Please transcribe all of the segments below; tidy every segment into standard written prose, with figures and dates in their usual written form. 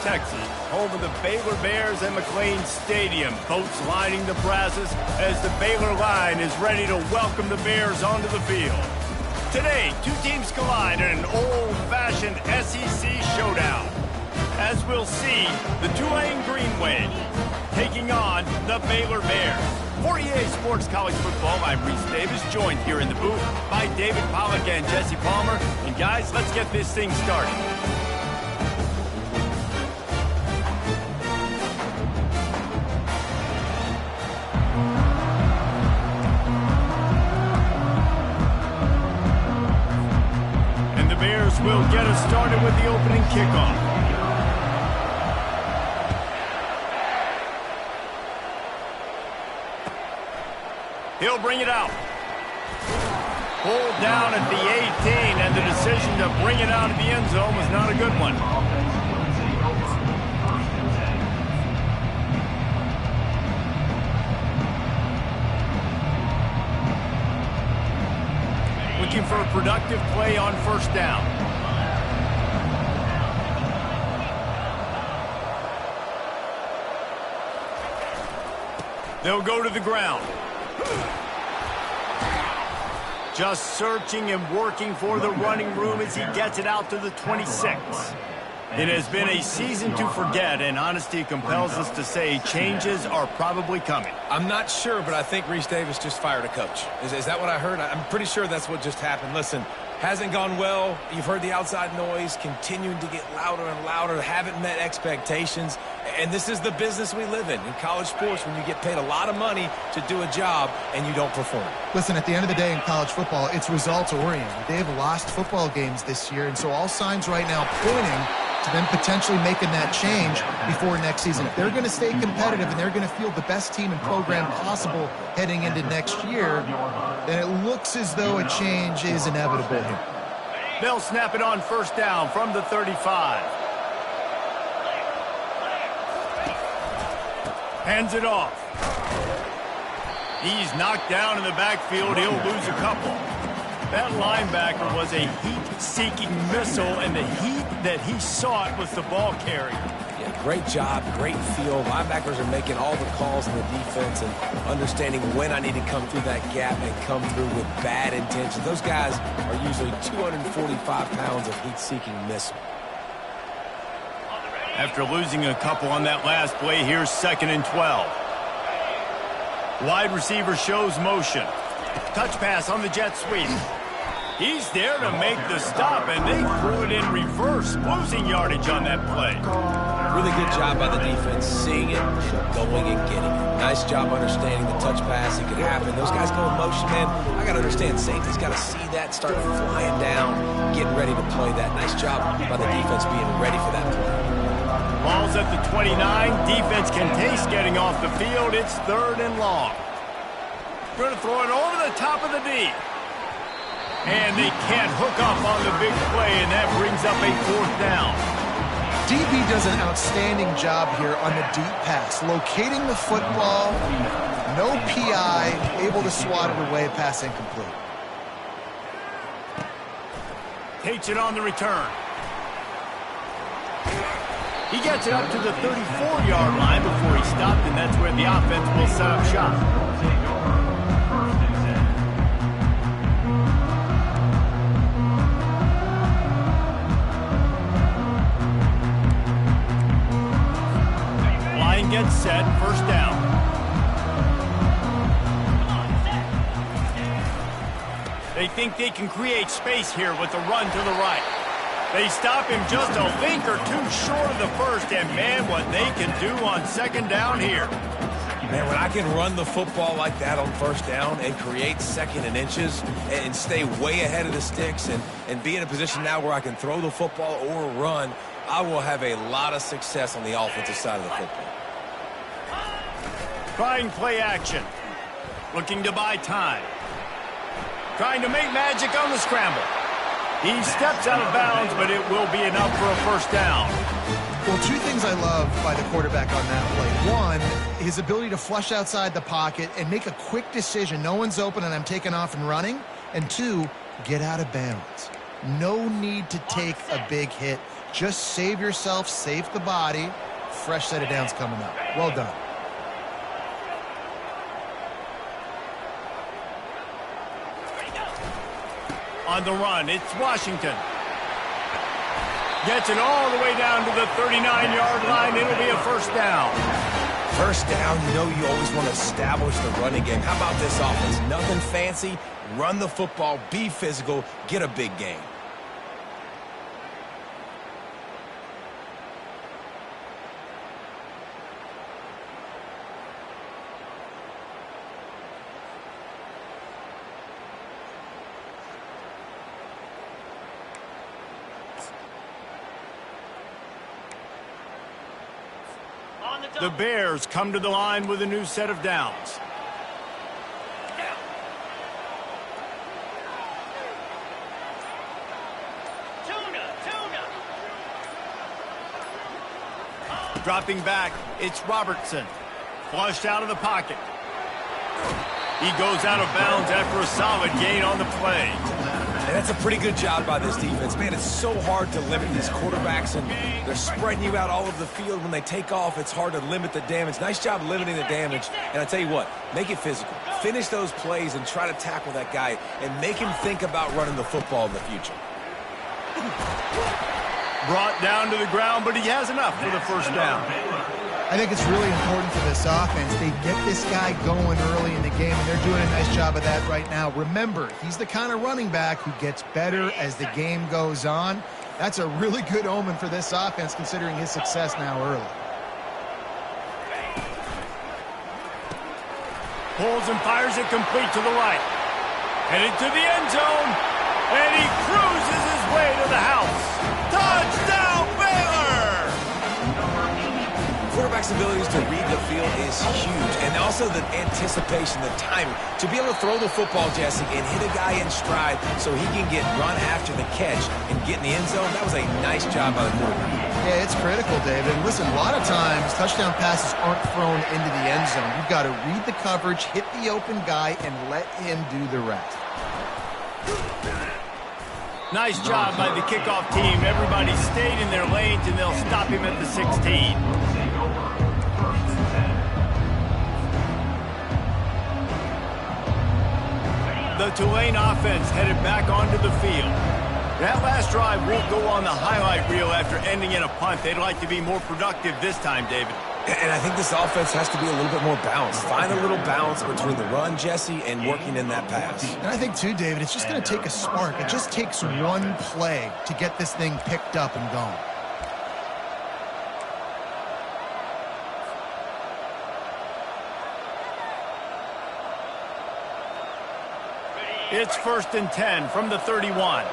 Texas, home of the Baylor Bears and McLean Stadium. Boats lining the brazos as the Baylor line is ready to welcome the Bears onto the field. Today, two teams collide in an old-fashioned SEC showdown. As we'll see, the Tulane Green Wave taking on the Baylor Bears. For EA Sports College Football, I'm Reese Davis, joined here in the booth by David Pollack and Jesse Palmer. And guys, let's get this thing started. And the Bears will get us started with the opening kickoff. He'll bring it out. Pulled down at the 18, and the decision to bring it out of the end zone was not a good one. Looking for a productive play on first down. They'll go to the ground. Just searching and working for the running room as he gets it out to the 26. It has been a season to forget, and honesty compels us to say changes are probably coming. I'm not sure, but I think Reese Davis just fired a coach. Is that what I heard? I'm pretty sure that's what just happened. Listen, hasn't gone well. You've heard the outside noise, continuing to get louder and louder, haven't met expectations. And this is the business we live in college sports, when you get paid a lot of money to do a job and you don't perform. Listen, at the end of the day in college football, it's results-oriented. They have lost football games this year, and so all signs right now pointing to them potentially making that change before next season. If they're going to stay competitive and they're going to field the best team and program possible heading into next year, then it looks as though a change is inevitable here. They'll snap it on first down from the 35. Hands it off. He's knocked down in the backfield. He'll lose a couple. That linebacker was a heat-seeking missile, and the heat that he sought was the ball carrier. Yeah, great job, great feel. Linebackers are making all the calls in the defense and understanding when I need to come through that gap and come through with bad intentions. Those guys are usually 245 pounds of heat-seeking missile. After losing a couple on that last play, here's 2nd and 12. Wide receiver shows motion. Touch pass on the jet sweep. He's there to make the stop, and they threw it in reverse, losing yardage on that play. Really good job by the defense, seeing it, going and getting it. Nice job understanding the touch pass. It could happen. Those guys go in motion, man. I got to understand, safety's got to see that, start flying down, getting ready to play that. Nice job by the defense being ready for that play. Ball's at the 29. Defense can taste getting off the field. It's 3rd and long. Going to throw it over the top of the D. And they can't hook up on the big play, and that brings up a 4th down. DB does an outstanding job here on the deep pass, locating the football, no PI, able to swat it away, pass incomplete. Takes it on the return. He gets it up to the 34-yard line before he stopped, and that's where the offense will set up shop. Line gets set, first down. They think they can create space here with the run to the right. They stop him just a link or two short of the first, and man, what they can do on 2nd down here. Man, when I can run the football like that on first down and create 2nd and inches and stay way ahead of the sticks and be in a position now where I can throw the football or run, I will have a lot of success on the offensive side of the football. Trying play action. Looking to buy time. Trying to make magic on the scramble. He steps out of bounds, but it will be enough for a first down. Well, two things I love by the quarterback on that play. One, his ability to flush outside the pocket and make a quick decision. No one's open and I'm taking off and running. And two, get out of bounds. No need to take a big hit. Just save yourself, save the body. Fresh set of downs coming up. Well done. On the run, it's Washington. Gets it all the way down to the 39-yard line. It'll be a first down. First down, you always want to establish the running game. How about this offense? Nothing fancy. Run the football, be physical, get a big gain. The Bears come to the line with a new set of downs. Dropping back, it's Robertson. Flushed out of the pocket. He goes out of bounds after a solid gain on the play. And that's a pretty good job by this defense. Man, it's so hard to limit these quarterbacks, and they're spreading you out all over the field. When they take off, it's hard to limit the damage. Nice job limiting the damage. And I tell you what, make it physical. Finish those plays and try to tackle that guy and make him think about running the football in the future. Brought down to the ground, but he has enough for the first down. I think it's really important for this offense. They get this guy going early in the game, and they're doing a nice job of that right now. Remember, he's the kind of running back who gets better as the game goes on. That's a really good omen for this offense, considering his success now early. Pulls and fires it complete to the right. Headed to the end zone, and he cruises his way to the house. Touchdown, Baylor! Quarterback's abilities to read the field is huge, and also the anticipation, the timing. To be able to throw the football, Jesse, and hit a guy in stride so he can get run after the catch and get in the end zone, that was a nice job by the quarterback. Yeah, it's critical, David. Listen, a lot of times touchdown passes aren't thrown into the end zone. You've got to read the coverage, hit the open guy, and let him do the rest. Nice job by the kickoff team. Everybody stayed in their lanes, and they'll stop him at the 16. The Tulane offense headed back onto the field. That last drive won't go on the highlight reel after ending in a punt. They'd like to be more productive this time, David. And I think this offense has to be a little bit more balanced. Find a little balance between the run, Jesse, and working in that pass. And I think, too, David, it's just going to take a spark. It just takes one play to get this thing picked up and going. It's 1st and 10 from the 31.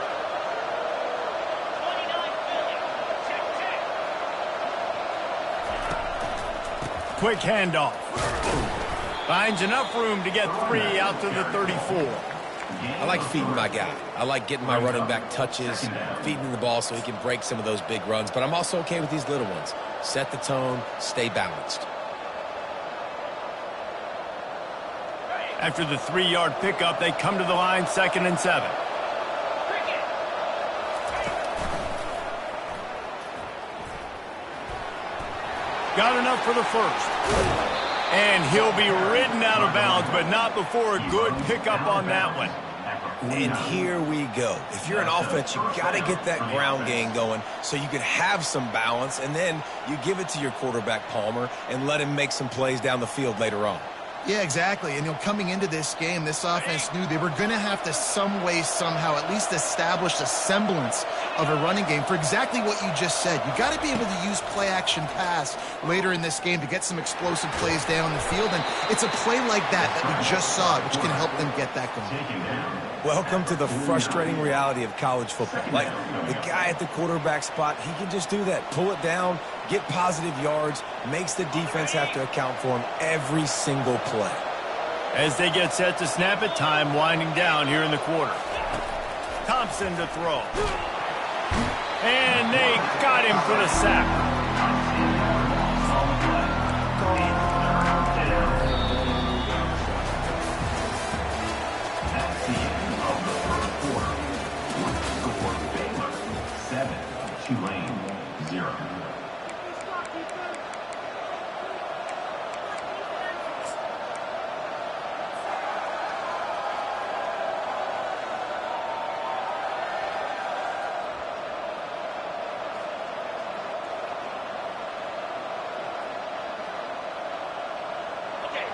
Quick handoff. Finds enough room to get 3 out to the 34. I like feeding my guy. I like getting my running back touches, feeding him the ball so he can break some of those big runs. But I'm also okay with these little ones. Set the tone, stay balanced. After the 3-yard pickup, they come to the line, 2nd and 7. Got enough for the first. And he'll be ridden out of bounds, but not before a good pickup on that one. And here we go. If you're an offense, you got to get that ground game going so you can have some balance, and then you give it to your quarterback, Palmer, and let him make some plays down the field later on. Yeah, exactly. And, coming into this game, this offense knew they were going to have to some way, somehow, at least establish a semblance of a running game for exactly what you just said. You got to be able to use play-action pass later in this game to get some explosive plays down the field. And it's a play like that we just saw, which can help them get that going. Welcome to the frustrating reality of college football. Like, the guy at the quarterback spot, he can just do that. Pull it down, get positive yards, makes the defense have to account for him every single play. As they get set to snap it, time winding down here in the quarter. Thompson to throw. And they got him for the sack.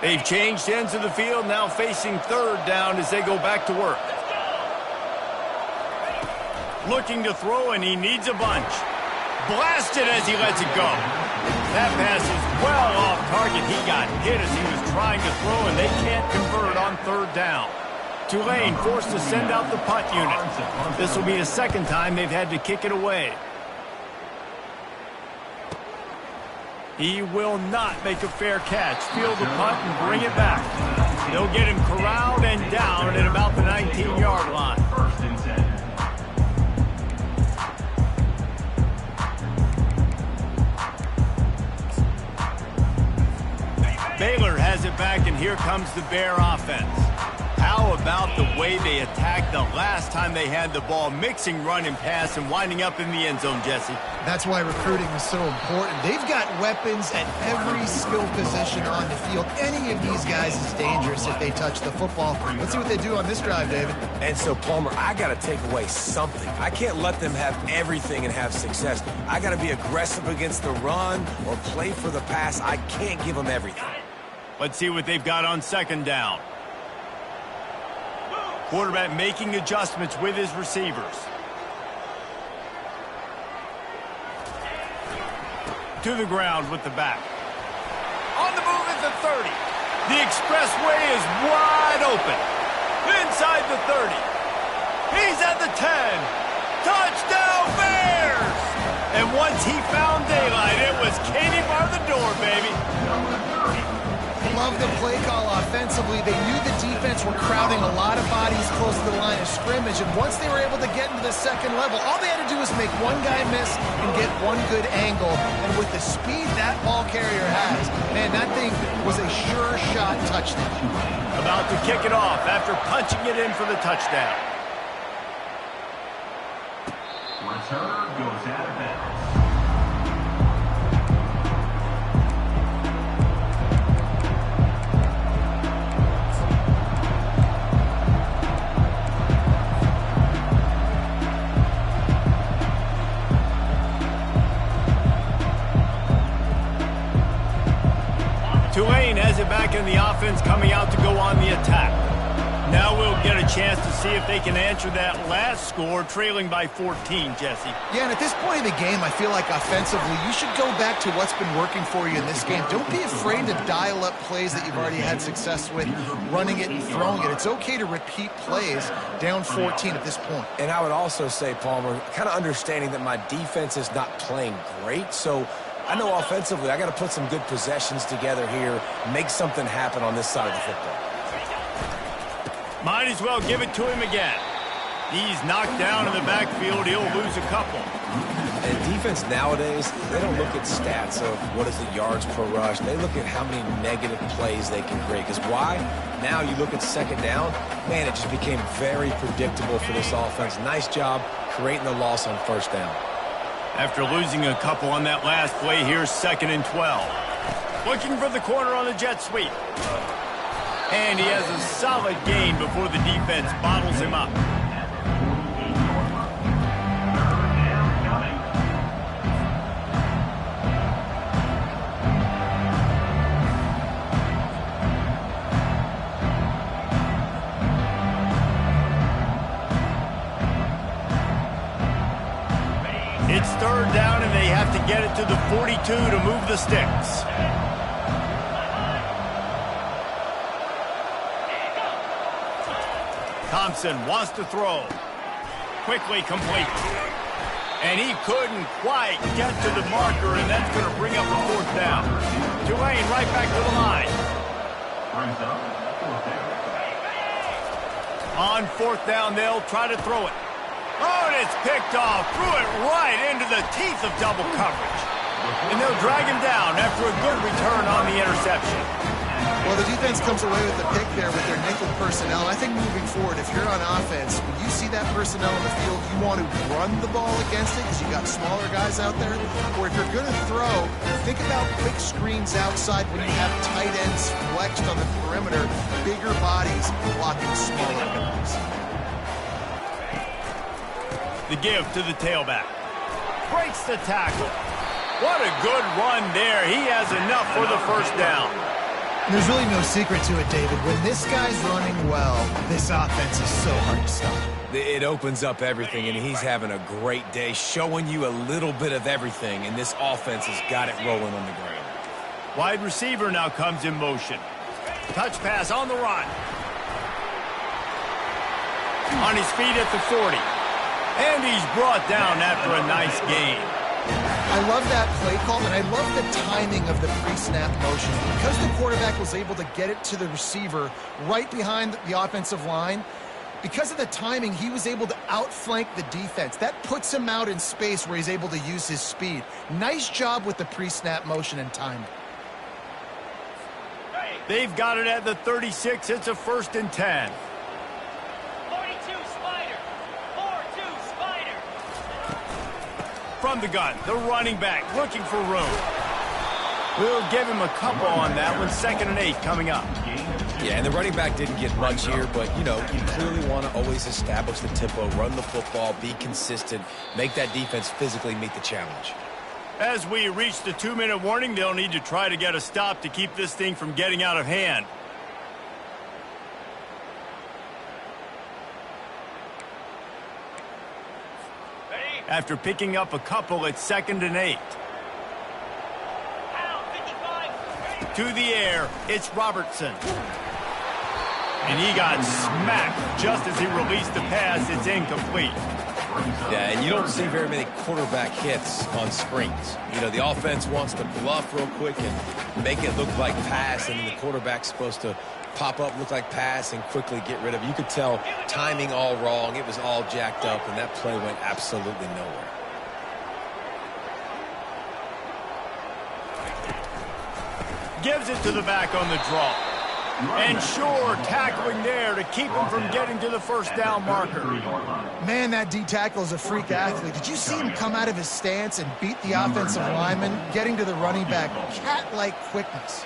They've changed ends of the field, now facing third down as they go back to work. Looking to throw, and he needs a bunch. Blasted as he lets it go. That pass is well off target. He got hit as he was trying to throw, and they can't convert on third down. Tulane forced to send out the punt unit. This will be the second time they've had to kick it away. He will not make a fair catch. Field the punt and bring it back. They'll get him corralled and down at about the 19-yard line. Baylor has it back, and here comes the Bear offense. How about the way they attacked the last time they had the ball, mixing run and pass and winding up in the end zone, Jesse? That's why recruiting is so important. They've got weapons at every skill position on the field. Any of these guys is dangerous if they touch the football. Let's see what they do on this drive, David. And so, Palmer, I got to take away something. I can't let them have everything and have success. I got to be aggressive against the run or play for the pass. I can't give them everything. Let's see what they've got on second down. Quarterback making adjustments with his receivers. To the ground with the back. On the move at the 30. The expressway is wide open. Inside the 30. He's at the 10. Touchdown Bears! And once he found daylight, it was Katie bar the door, baby. Love the play call offensively. They knew the defense were crowding a lot of bodies close to the line of scrimmage, and once they were able to get into the second level, all they had to do was make one guy miss and get one good angle. And with the speed that ball carrier has, man, that thing was a sure shot touchdown. About to kick it off after punching it in for the touchdown. Return goes out of bounds. Tulane has it back in the offense, coming out to go on the attack. Now we'll get a chance to see if they can answer that last score, trailing by 14, Jesse. Yeah, and at this point in the game, I feel like offensively, you should go back to what's been working for you in this game. Don't be afraid to dial up plays that you've already had success with, running it and throwing it. It's okay to repeat plays down 14 at this point. And I would also say, Palmer, kind of understanding that my defense is not playing great, so I know offensively I got to put some good possessions together here, make something happen on this side of the football. Might as well give it to him again. He's knocked down in the backfield. He'll lose a couple. And defense nowadays, they don't look at stats of what is the yards per rush. They look at how many negative plays they can create. Because why? Now you look at second down, man, it just became very predictable for this offense. Nice job creating the loss on first down. After losing a couple on that last play, here's 2nd and 12. Looking for the corner on the jet sweep. And he has a solid gain before the defense bottles him up. It's third down, and they have to get it to the 42 to move the sticks. Thompson wants to throw. Quickly complete. And he couldn't quite get to the marker, and that's going to bring up a fourth down. Tulane right back to the line. On fourth down, they'll try to throw it. Oh, and it's picked off. Threw it right into the teeth of double coverage. And they'll drag him down after a good return on the interception. Well, the defense comes away with the pick there with their nickel personnel. I think moving forward, if you're on offense, when you see that personnel on the field, you want to run the ball against it because you got smaller guys out there. Or if you're going to throw, think about quick screens outside when you have tight ends flexed on the perimeter, bigger bodies blocking smaller guys. The give to the tailback. Breaks the tackle. What a good run there. He has enough for the first down. There's really no secret to it, David. When this guy's running well, this offense is so hard to stop. It opens up everything, and he's having a great day, showing you a little bit of everything, and this offense has got it rolling on the ground. Wide receiver now comes in motion. Touch pass on the run. On his feet at the 40. And he's brought down after a nice gain. I love that play call, and I love the timing of the pre-snap motion. Because the quarterback was able to get it to the receiver right behind the offensive line, because of the timing, he was able to outflank the defense. That puts him out in space where he's able to use his speed. Nice job with the pre-snap motion and timing. They've got it at the 36. It's a 1st and 10. 42 Spider. 4-2 Spider. From the gun, the running back looking for room. We'll give him a couple on that one. 2nd and 8 coming up. Yeah, and the running back didn't get much here, but, you know, you clearly want to always establish the tempo, run the football, be consistent, make that defense physically meet the challenge. As we reach the 2-minute warning, they'll need to try to get a stop to keep this thing from getting out of hand. After picking up a couple, it's 2nd and 8. To the air, it's Robertson. And he got smacked just as he released the pass. It's incomplete. Yeah, and you don't see very many quarterback hits on screens. You know, the offense wants to bluff real quick and make it look like pass, and the quarterback's supposed to pop up, look like pass, and quickly get rid of it. You could tell timing all wrong. It was all jacked up, and that play went absolutely nowhere. Gives it to the back on the draw. And sure, tackling there to keep him from getting to the 1st down marker. Man, that D tackle is a freak athlete. Did you see him come out of his stance and beat the offensive lineman, getting to the running back? Cat-like quickness.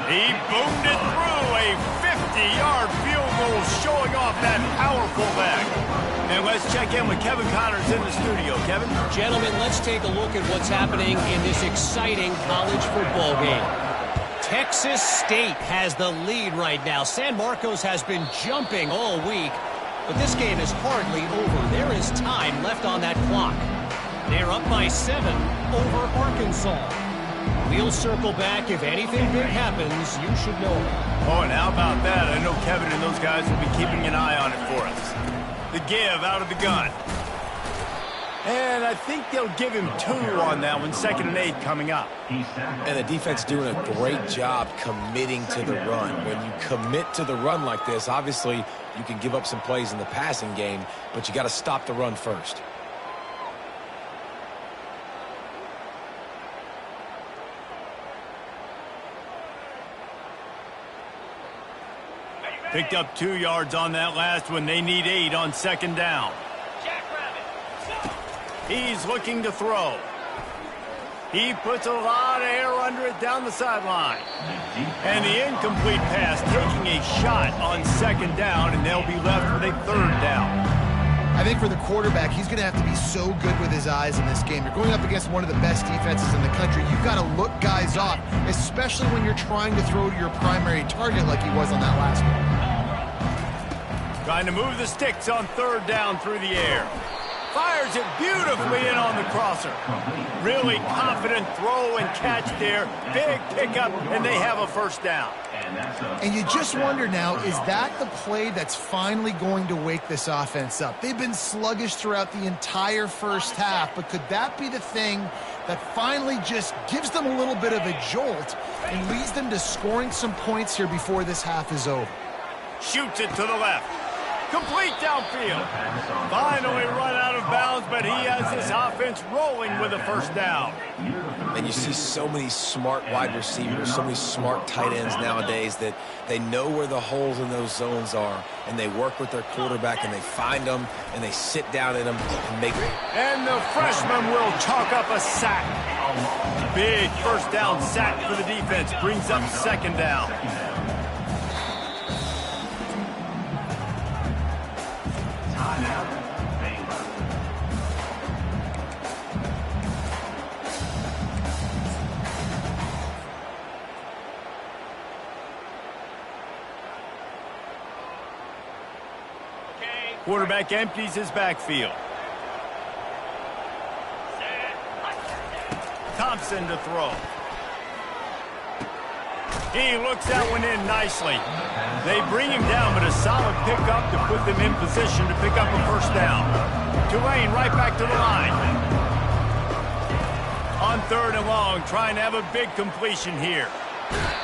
He boomed it through a 50-yard field goal, showing off that powerful leg. And let's check in with Kevin Connors in the studio. Kevin? Gentlemen, let's take a look at what's happening in this exciting college football game. Texas State has the lead right now. San Marcos has been jumping all week, but this game is hardly over. There is time left on that clock. They're up by 7 over Arkansas. We'll circle back. If anything big happens, you should know. Oh, and how about that? I know Kevin and those guys will be keeping an eye on it for us. The give out of the gun. And I think they'll give him 2 on that one. 2nd and 8 coming up. And the defense doing a great job committing to the run. When you commit to the run like this, obviously you can give up some plays in the passing game, but you got to stop the run first. Picked up 2 yards on that last one. They need 8 on 2nd down. He's looking to throw. He puts a lot of air under it down the sideline. And the incomplete pass, taking a shot on 2nd down, and they'll be left with a 3rd down. I think for the quarterback, he's going to have to be so good with his eyes in this game. You're going up against one of the best defenses in the country. You've got to look guys off, especially when you're trying to throw to your primary target like he was on that last one. Trying to move the sticks on 3rd down through the air. Fires it beautifully in on the crosser. Really confident throw and catch there. Big pickup, and they have a 1st down. And you just wonder now, is that the play that's finally going to wake this offense up? They've been sluggish throughout the entire 1st half, but could that be the thing that finally just gives them a little bit of a jolt and leads them to scoring some points here before this half is over? Shoots it to the left. Complete downfield. Finally run out of bounds, but he has this offense rolling with a 1st down. And you see so many smart wide receivers, so many smart tight ends nowadays that they know where the holes in those zones are, and they work with their quarterback, and they find them, and they sit down in them and make them. And the freshman will chalk up a sack. Big 1st down sack for the defense. Brings up 2nd down. Quarterback empties his backfield. Thompson to throw. He looks that one in nicely. They bring him down, but a solid pickup to put them in position to pick up a first down. Tulane right back to the line. On 3rd and long, trying to have a big completion here.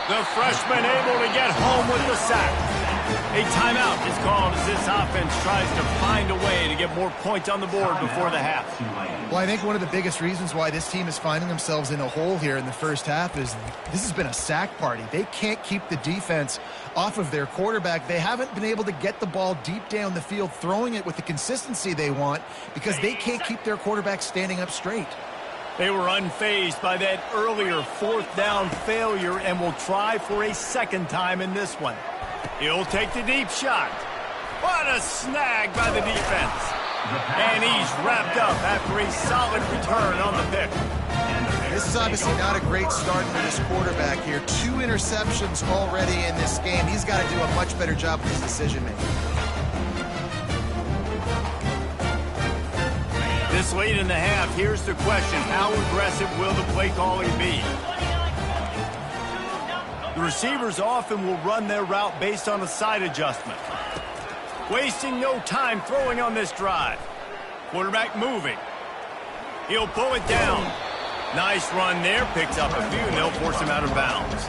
The freshman able to get home with the sack. A timeout is called as this offense tries to find a way to get more points on the board before the half. Well, I think one of the biggest reasons why this team is finding themselves in a hole here in the first half is this has been a sack party. They can't keep the defense off of their quarterback. They haven't been able to get the ball deep down the field, throwing it with the consistency they want because they can't keep their quarterback standing up straight. They were unfazed by that earlier 4th down failure and will try for a second time in this one. He'll take the deep shot. What a snag by the defense. And he's wrapped up after a solid return on the pick. This is obviously not a great start for this quarterback here. 2 interceptions already in this game. He's got to do a much better job with his decision-making. This late in the half, here's the question. How aggressive will the play calling be? The receivers often will run their route based on a side adjustment. Wasting no time throwing on this drive. Quarterback moving. He'll pull it down. Nice run there. Picks up a few, and they'll force him out of bounds.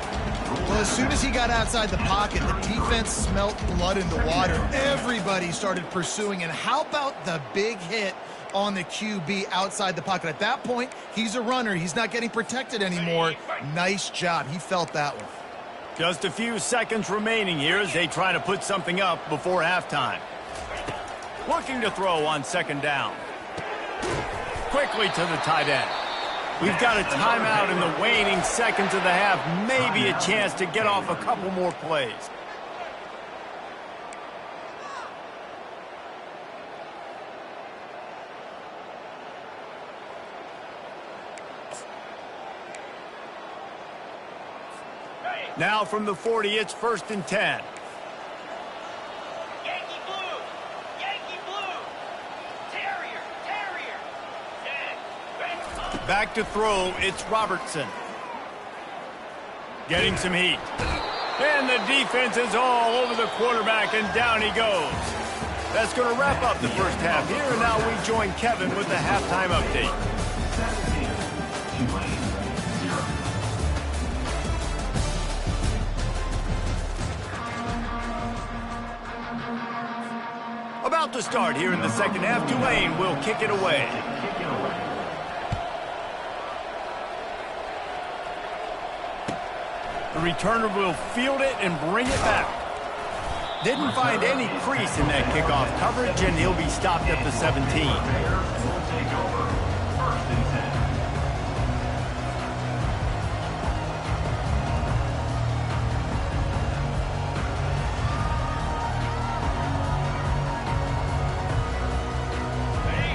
Well, as soon as he got outside the pocket, the defense smelt blood in the water. Everybody started pursuing. And how about the big hit on the QB outside the pocket? At that point, he's a runner. He's not getting protected anymore. Nice job. He felt that one. Just a few seconds remaining here as they try to put something up before halftime. Looking to throw on 2nd down. Quickly to the tight end. We've got a timeout in the waning seconds of the half. Maybe a chance to get off a couple more plays. Now from the 40, it's 1st and 10. Yankee blue! Yankee blue! Terrier! Terrier! Back to throw, it's Robertson. Getting some heat. And the defense is all over the quarterback, and down he goes. That's going to wrap up the first half here, and now we join Kevin with the halftime update. About to start here in the second half. Tulane will kick it away. The returner will field it and bring it back. Didn't find any crease in that kickoff coverage, and he'll be stopped at the 17.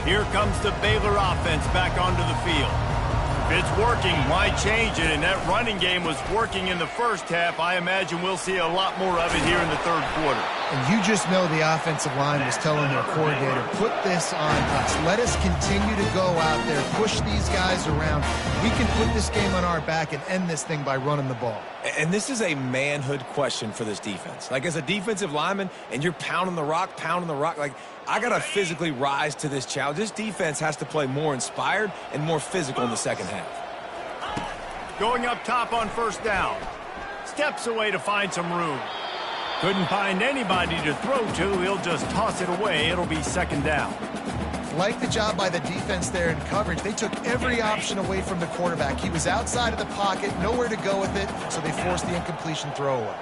Here comes the Baylor offense back onto the field. If it's working, why change it? And that running game was working in the first half. I imagine we'll see a lot more of it here in the 3rd quarter. And you just know the offensive line was telling their coordinator, put this on us. Let us continue to go out there, push these guys around. We can put this game on our back and end this thing by running the ball. And this is a manhood question for this defense. Like, as a defensive lineman, and you're pounding the rock, like, I got to physically rise to this challenge. This defense has to play more inspired and more physical in the second half. Going up top on 1st down. Steps away to find some room. Couldn't find anybody to throw to. He'll just toss it away. It'll be 2nd down. Like the job by the defense there in coverage. They took every option away from the quarterback. He was outside of the pocket, nowhere to go with it, so they forced the incompletion throwaway.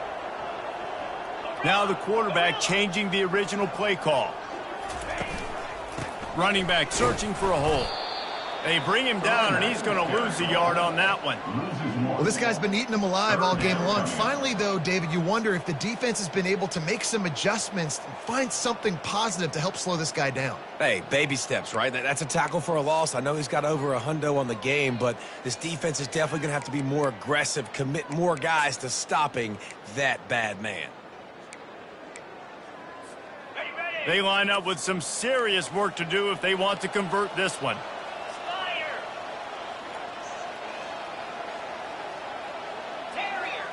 Now the quarterback changing the original play call. Running back searching for a hole. They bring him down, and he's going to lose a yard on that one. Well, this guy's been eating them alive all game long. Finally, though, David, you wonder if the defense has been able to make some adjustments and find something positive to help slow this guy down. Hey, baby steps, right? That's a tackle for a loss. I know he's got over a hundo on the game, but this defense is definitely going to have to be more aggressive, commit more guys to stopping that bad man. Ready, ready! They line up with some serious work to do if they want to convert this one. Fire. Terrier.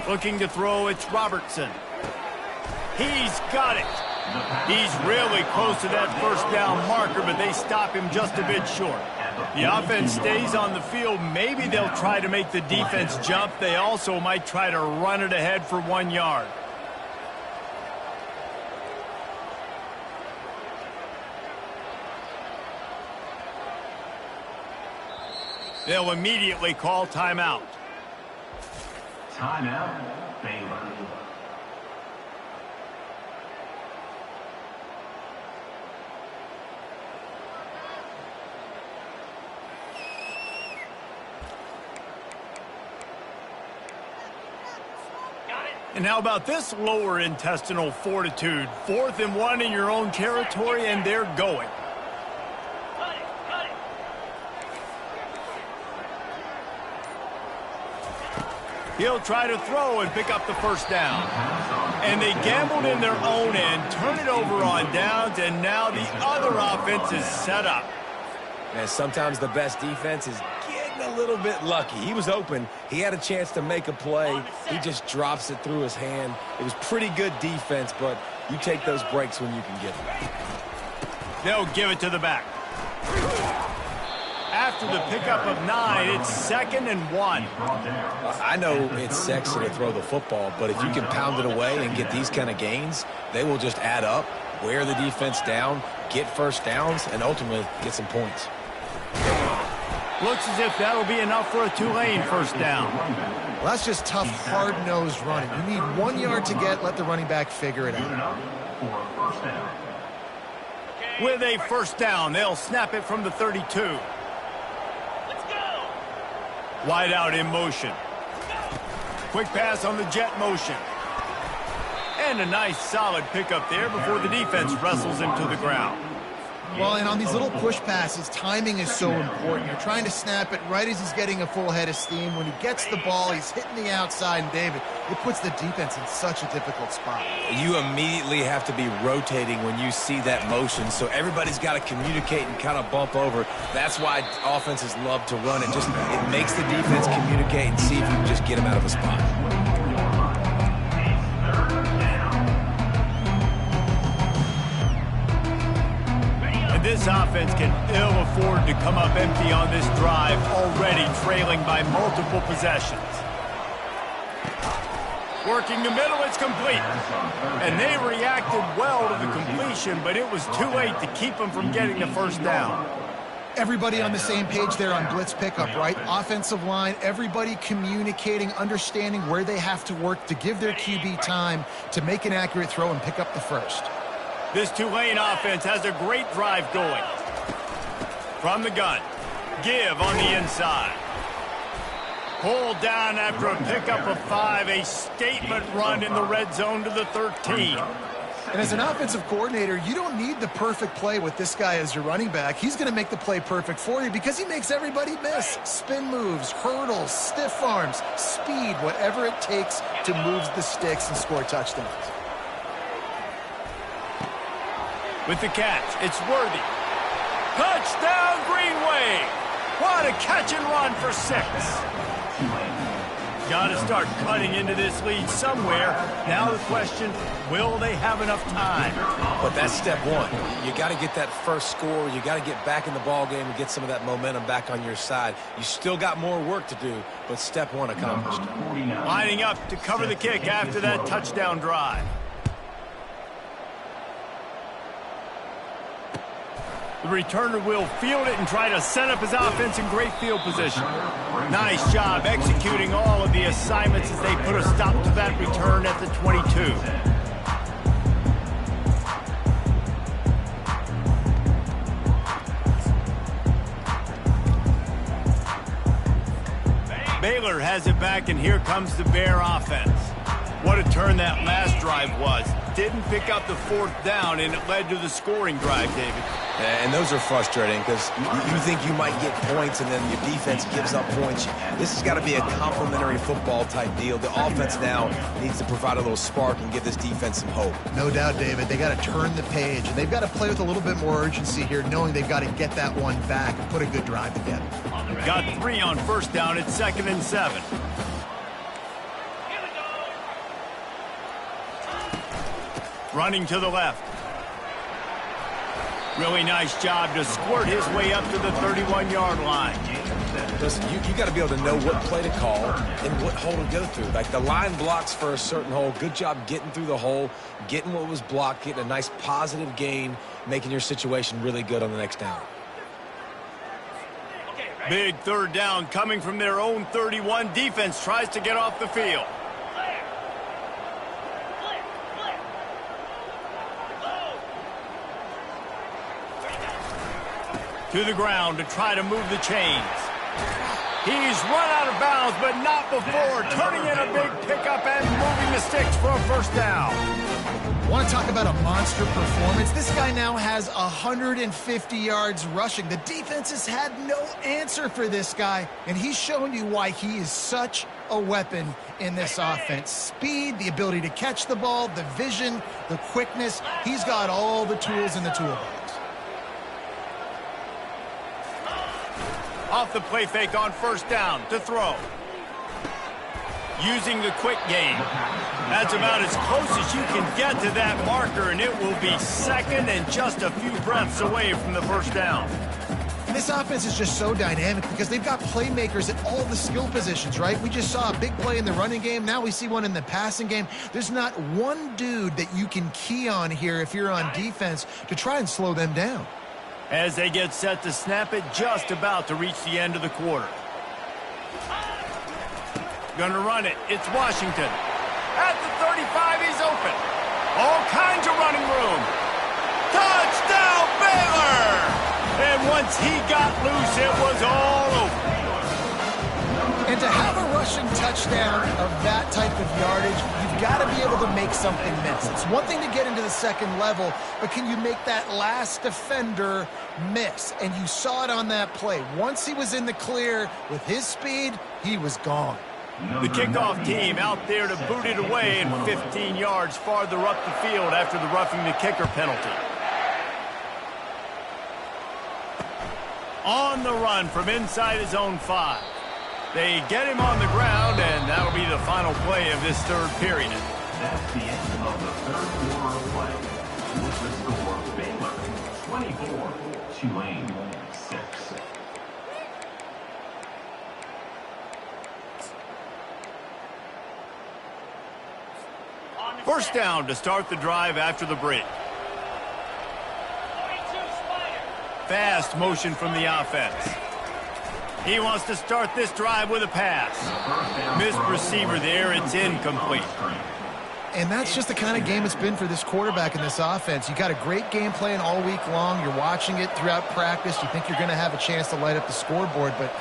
Looking to throw, it's Robertson. He's got it. He's really close to that first down marker, but they stop him just a bit short. The offense stays on the field. Maybe they'll try to make the defense jump. They also might try to run it ahead for 1 yard. They'll immediately call timeout. Timeout, Baylor. And how about this lower intestinal fortitude? 4th and 1 in your own territory, and they're going. Cut it. Cut it. He'll try to throw and pick up the first down. And they gambled in their own end, turn it over on downs, and now the other offense is set up. Man, sometimes the best defense is getting a little bit lucky. He was open. He had a chance to make a play. He just drops it through his hand. It was pretty good defense, but you take those breaks when you can get them. They'll give it to the back. After the pickup of 9, it's 2nd and 1. I know it's sexy to throw the football, but if you can pound it away and get these kind of gains, they will just add up, wear the defense down, get first downs, and ultimately get some points. Looks as if that'll be enough for a Tulane first down. Well, that's just tough, hard-nosed running. You need 1 yard to get, let the running back figure it out. With a first down, they'll snap it from the 32. Let's go. Wide out in motion. Quick pass on the jet motion. And a nice solid pickup there before the defense wrestles him to the ground. Well, and on these little push passes, timing is so important. You're trying to snap it right as he's getting a full head of steam. When he gets the ball, he's hitting the outside, and David, it puts the defense in such a difficult spot. You immediately have to be rotating when you see that motion, so everybody's got to communicate and kind of bump over. That's why offenses love to run it. It makes the defense communicate and see if you can just get him out of a spot. This offense can ill afford to come up empty on this drive, already trailing by multiple possessions. Working the middle, it's complete. And they reacted well to the completion, but it was too late to keep them from getting the first down. Everybody on the same page there on blitz pickup, right? Offensive line, everybody communicating, understanding where they have to work to give their QB time to make an accurate throw and pick up the first. This Tulane offense has a great drive going. From the gun, give on the inside. Pulled down after a pickup of 5, a statement run in the red zone to the 13. And as an offensive coordinator, you don't need the perfect play with this guy as your running back. He's going to make the play perfect for you because he makes everybody miss. Spin moves, hurdles, stiff arms, speed, whatever it takes to move the sticks and score touchdowns. With the catch, it's Worthy. Touchdown, Green Wave! What a catch and run for 6. Got to start cutting into this lead somewhere. Now the question, will they have enough time? But that's step one. You got to get that first score. You got to get back in the ball game and get some of that momentum back on your side. You still got more work to do, but step one accomplished. Lining up to cover the kick after that touchdown drive. The returner will field it and try to set up his offense in great field position. Nice job executing all of the assignments as they put a stop to that return at the 22. Baylor has it back, and here comes the Bear offense. What a turn that last drive was. didn't pick up the fourth down, and it led to the scoring drive, David. And those are frustrating because you think you might get points and then your defense gives up points. This has got to be a complementary football type deal. The offense now needs to provide a little spark and give this defense some hope. No doubt, David. They got to turn the page, and they've got to play with a little bit more urgency here, knowing they've got to get that one back and put a good drive together. Got 3 on first down. It's 2nd and 7. Running to the left. Really nice job to squirt his way up to the 31-yard line. Listen, you got to be able to know what play to call and what hole to go through. Like the line blocks for a certain hole. Good job getting through the hole, getting what was blocked, getting a nice positive gain, making your situation really good on the next down. Big third down coming from their own 31. Defense tries to get off the field. To the ground to try to move the chains. He's run out of bounds, but not before turning in a big pickup and moving the sticks for a first down. Want to talk about a monster performance? This guy now has 150 yards rushing. The defense has had no answer for this guy, and he's showing you why he is such a weapon in this offense. Speed, the ability to catch the ball, the vision, the quickness. He's got all the tools in the toolbox. Off the play fake on first down to throw. Using the quick game. That's about as close as you can get to that marker, and it will be 2nd and just a few breaths away from the first down. And this offense is just so dynamic because they've got playmakers at all the skill positions, right? We just saw a big play in the running game. Now we see one in the passing game. There's not one dude that you can key on here if you're on defense to try and slow them down. As they get set to snap it, just about to reach the end of the quarter. Gonna run it. It's Washington. At the 35, he's open. All kinds of running room. Touchdown, Baylor! And once he got loose, it was all over. And to have a rushing touchdown of that type of yardage, you've got to be able to make something miss. It's one thing to get into the second level, but can you make that last defender miss? And you saw it on that play. Once he was in the clear with his speed, he was gone. The kickoff team out there to boot it away and 15 yards farther up the field after the roughing the kicker penalty. On the run from inside his own 5. They get him on the ground, and that'll be the final play of this third period. That's the end of the third quarter of play. With the score, Baylor 24, Tulane 6. First down to start the drive after the break. Fast motion from the offense. He wants to start this drive with a pass. Missed receiver there. It's incomplete. And that's just the kind of game it's been for this quarterback in this offense. You got a great game plan all week long. You're watching it throughout practice. You think you're going to have a chance to light up the scoreboard, but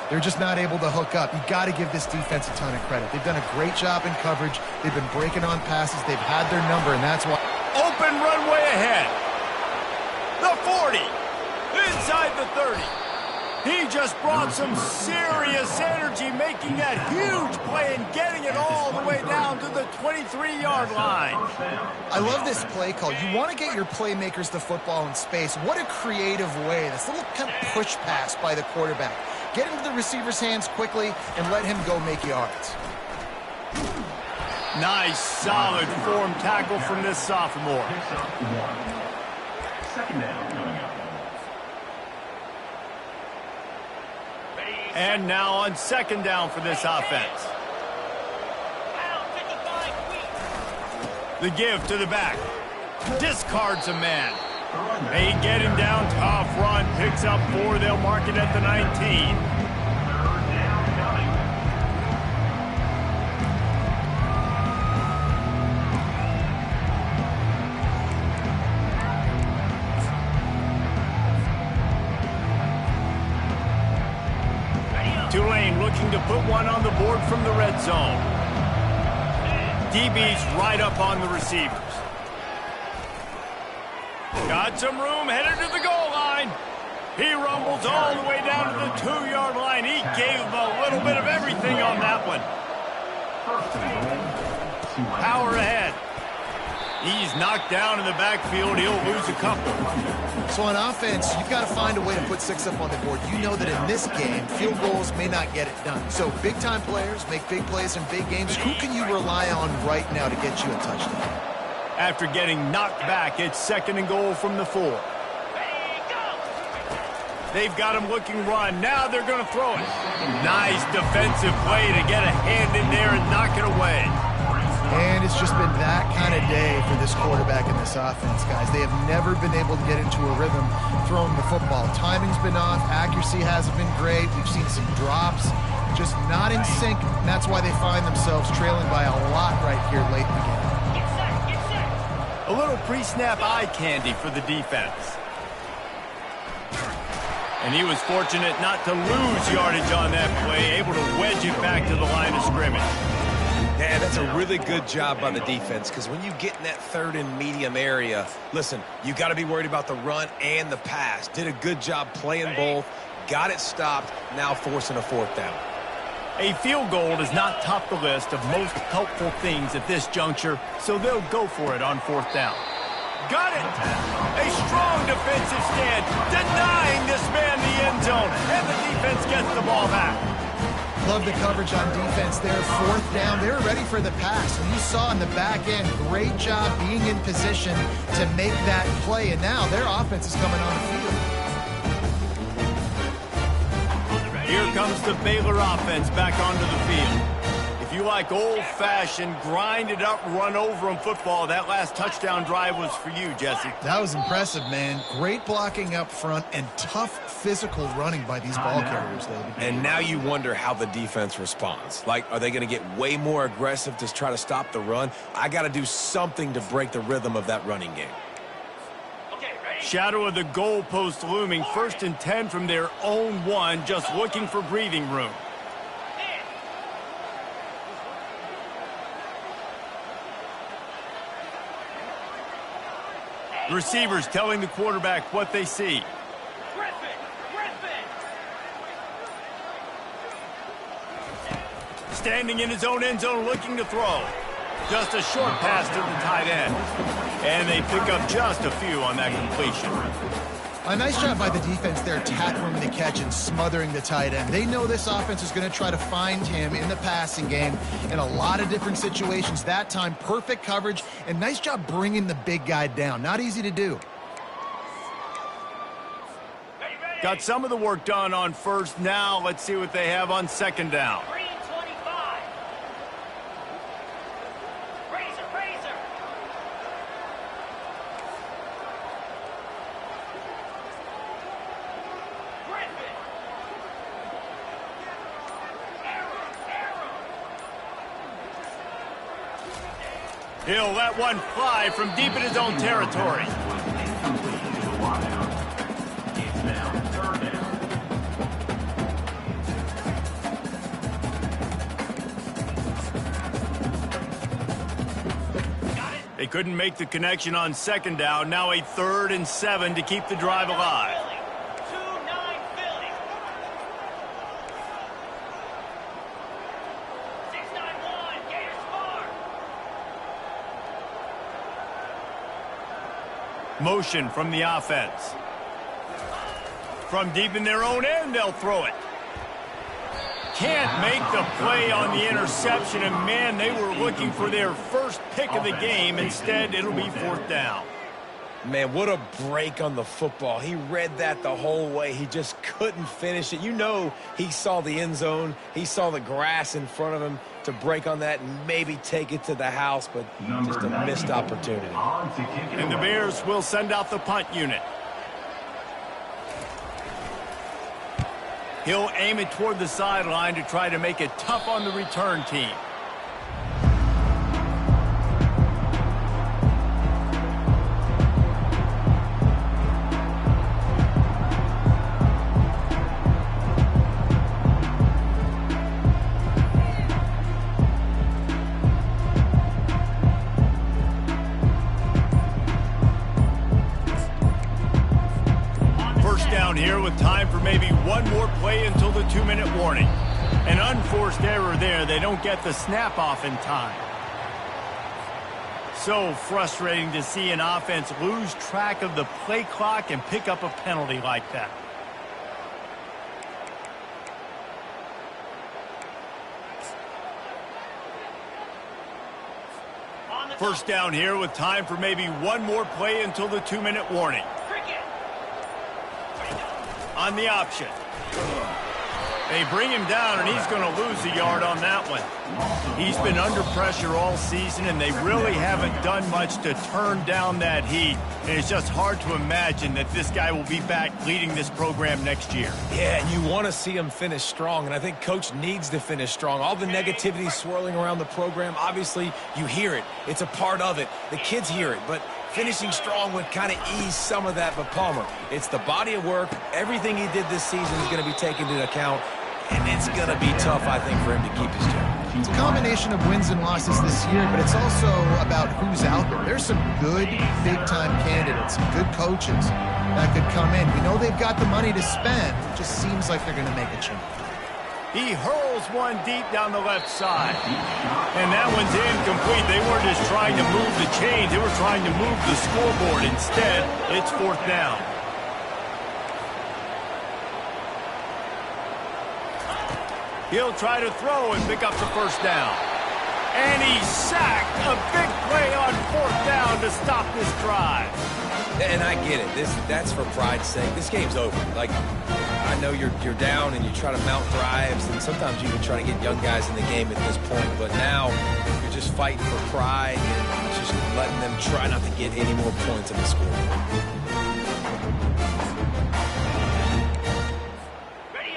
they're just not able to hook up. You got to give this defense a ton of credit. They've done a great job in coverage. They've been breaking on passes. They've had their number, and that's why. Open runway ahead. The 40. Inside the 30. He just brought some serious energy, making that huge play and getting it all the way down to the 23-yard line. I love this play call. You want to get your playmakers the football in space. What a creative way. This little kind of push pass by the quarterback. Get into the receiver's hands quickly and let him go make yards. Nice, solid form tackle from this sophomore. Second down coming up. And now on second down for this offense. The give to the back. Discards a man. They get him down, tough run, picks up 4. They'll mark it at the 19. Tulane looking to put one on the board from the red zone. DB's right up on the receivers. Got some room, headed to the goal line. He rumbles all the way down to the 2-yard line. He gave him a little bit of everything on that one. Power ahead. He's knocked down in the backfield. He'll lose a couple. So on offense, you've got to find a way to put 6 up on the board. You know that in this game, field goals may not get it done. So big-time players make big plays in big games. Who can you rely on right now to get you a touchdown? After getting knocked back, it's 2nd and goal from the 4. They've got him looking run. Now they're going to throw it. Nice defensive play to get a hand in there and knock it away. And it's just been that kind of day for this quarterback and this offense, guys. They have never been able to get into a rhythm throwing the football. Timing's been off. Accuracy hasn't been great. We've seen some drops. Just not in sync, and that's why they find themselves trailing by a lot right here late in the game. A little pre-snap eye candy for the defense. And he was fortunate not to lose yardage on that play, able to wedge it back to the line of scrimmage. Yeah, that's a really good job by the defense, because when you get in that 3rd and medium area, listen, you got to be worried about the run and the pass. Did a good job playing both, got it stopped, now forcing a 4th down. A field goal does not top the list of most helpful things at this juncture, so they'll go for it on 4th down. Got it! A strong defensive stand, denying this man the end zone, and the defense gets the ball back. Love the coverage on defense there. 4th down, they were ready for the pass. And you saw in the back end, great job being in position to make that play. And now their offense is coming on the field. Here comes the Baylor offense back onto the field. If you like old-fashioned, grind-it-up, run-over-'em football, that last touchdown drive was for you, Jesse. That was impressive, man. Great blocking up front and tough physical running by these ball carriers, David. And now you wonder how the defense responds. Like, are they going to get way more aggressive to try to stop the run? I got to do something to break the rhythm of that running game. Shadow of the goalpost looming. 1st and 10 from their own 1, just looking for breathing room. Receivers telling the quarterback what they see. Standing in his own end zone looking to throw. Just a short pass to the tight end. And they pick up just a few on that completion. A nice job by the defense there, tackling the catch and smothering the tight end. They know this offense is going to try to find him in the passing game in a lot of different situations. That time, perfect coverage, and nice job bringing the big guy down. Not easy to do. Got some of the work done on 1st. Now let's see what they have on 2nd down. He'll let one fly from deep in his own territory. They couldn't make the connection on 2nd down. Now a 3rd and 7 to keep the drive alive. Motion from the offense. From deep in their own end, they'll throw it. Can't make the play on the interception, and man, they were looking for their first pick of the game. Instead, it'll be 4th down. Man, what a break on the football. He read that the whole way. He just couldn't finish it. You know he saw the end zone. He saw the grass in front of him to break on that and maybe take it to the house, but just a missed opportunity. And the Bears will send out the punt unit. He'll aim it toward the sideline to try to make it tough on the return team. down here with time for maybe one more play until the 2-minute warning. An unforced error there. They don't get the snap off in time. So frustrating to see an offense lose track of the play clock and pick up a penalty like that. First down here with time for maybe one more play until the 2-minute warning. On the option. They bring him down, and he's going to lose a yard on that one. He's been under pressure all season, and they really haven't done much to turn down that heat. And it's just hard to imagine that this guy will be back leading this program next year. Yeah, and you want to see him finish strong, and I think Coach needs to finish strong. All the negativity swirling around the program, obviously, you hear it. It's a part of it. The kids hear it, but finishing strong would kind of ease some of that. But Palmer, it's the body of work. Everything he did this season is going to be taken into account, and it's going to be tough, I think, for him to keep his job. It's a combination of wins and losses this year, but it's also about who's out there. There's some good big-time candidates, some good coaches that could come in. We know they've got the money to spend. It just seems like they're going to make a change. He hurls one deep down the left side. And that one's incomplete. They weren't just trying to move the chains. They were trying to move the scoreboard. Instead, it's fourth down. He'll try to throw and pick up the first down. And he's sacked. A big play on fourth down to stop this drive. And I get it. That's for pride's sake. This game's over. Like, I know you're down and you try to mount drives, and sometimes you even try to get young guys in the game at this point. But now you're just fighting for pride and just letting them try not to get any more points on the scoreboard.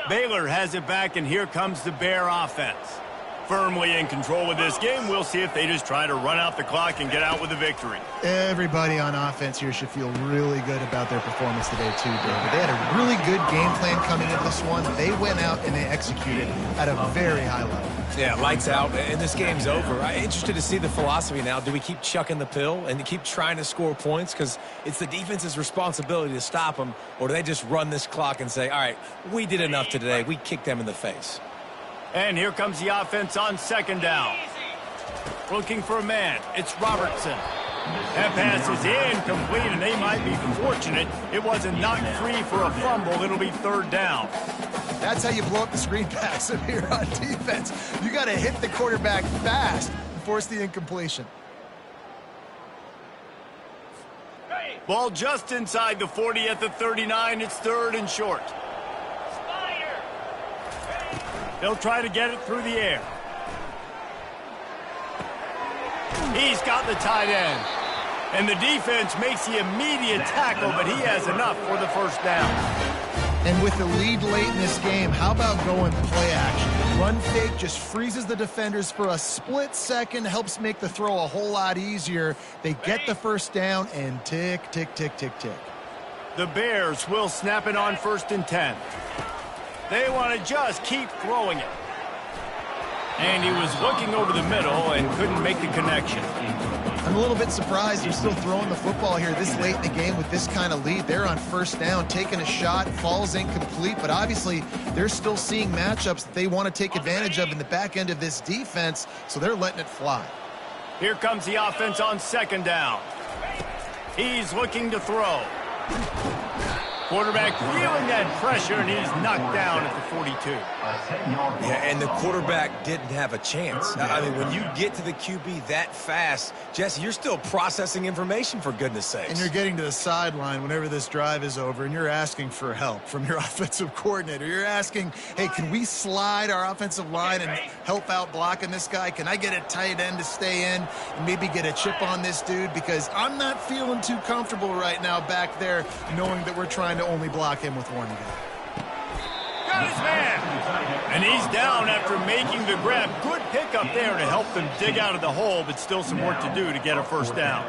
Baylor has it back, and here comes the Bear offense. Firmly in control of this game. We'll see if they just try to run out the clock and get out with a victory. Everybody on offense here should feel really good about their performance today too, David. They had a really good game plan coming into this one. They went out and they executed at a very high level. Yeah, lights out, and this game's over. I'm interested to see the philosophy now. Do we keep chucking the pill and keep trying to score points because it's the defense's responsibility to stop them, or do they just run this clock and say, all right, we did enough today. We kicked them in the face. And here comes the offense on second down. Looking for a man. It's Robertson. That pass is incomplete, and they might be fortunate it wasn't knocked free for a fumble. It'll be third down. That's how you blow up the screen pass up here on defense. You got to hit the quarterback fast and force the incompletion. Ball just inside the 40 at the 39. It's third and short. They'll try to get it through the air. He's got the tight end. And the defense makes the immediate tackle, but he has enough for the first down. And with the lead late in this game, how about going play action? Run fake just freezes the defenders for a split second, helps make the throw a whole lot easier. They get the first down and tick, tick, tick, tick, tick. The Bears will snap it on 1st and 10. They want to just keep throwing it. And he was looking over the middle and couldn't make the connection. I'm a little bit surprised they're still throwing the football here this late in the game with this kind of lead. They're on first down, taking a shot, falls incomplete, but obviously they're still seeing matchups that they want to take advantage of in the back end of this defense, so they're letting it fly. Here comes the offense on second down. He's looking to throw. Quarterback feeling that pressure, and he's knocked down at the 42. Yeah, and the quarterback didn't have a chance. I mean, when you get to the QB that fast, Jesse, you're still processing information, for goodness sakes. And you're getting to the sideline whenever this drive is over, and you're asking for help from your offensive coordinator. You're asking, hey, can we slide our offensive line and help out blocking this guy? Can I get a tight end to stay in and maybe get a chip on this dude? Because I'm not feeling too comfortable right now back there knowing that we're trying to only block him with one guy. Got his man. And he's down after making the grab. Good pickup there to help them dig out of the hole, but still some work to do to get a first down.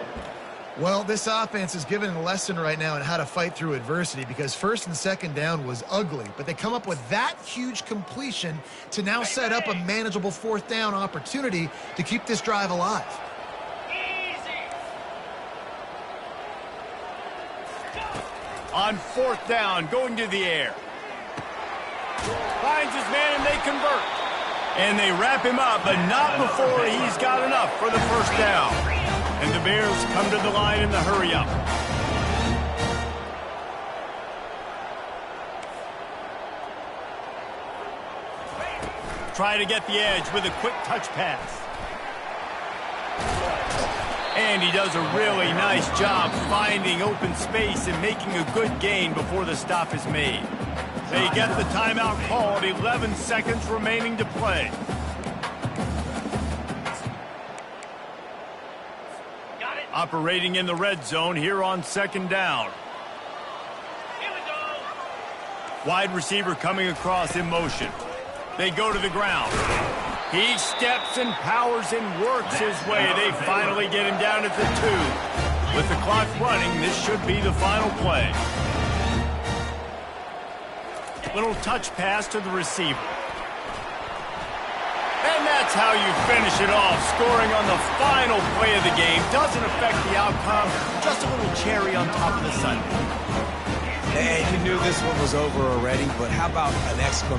Well, this offense is given a lesson right now on how to fight through adversity because first and second down was ugly, but they come up with that huge completion to now set up a manageable fourth down opportunity to keep this drive alive. On 4th down, going to the air. Finds his man and they convert. And they wrap him up, but not before he's got enough for the first down. And the Bears come to the line in the hurry-up. Try to get the edge with a quick touch pass. And he does a really nice job finding open space and making a good gain before the stop is made. They get the timeout called, 11 seconds remaining to play. Got it. Operating in the red zone here on 2nd down. Here we go. Wide receiver coming across in motion. They go to the ground. He steps and powers and works his way. They finally get him down at the 2. With the clock running, this should be the final play. Little touch pass to the receiver. And that's how you finish it off. Scoring on the final play of the game doesn't affect the outcome. Just a little cherry on top of the sundae. And you knew this one was over already, but how about an exclamation?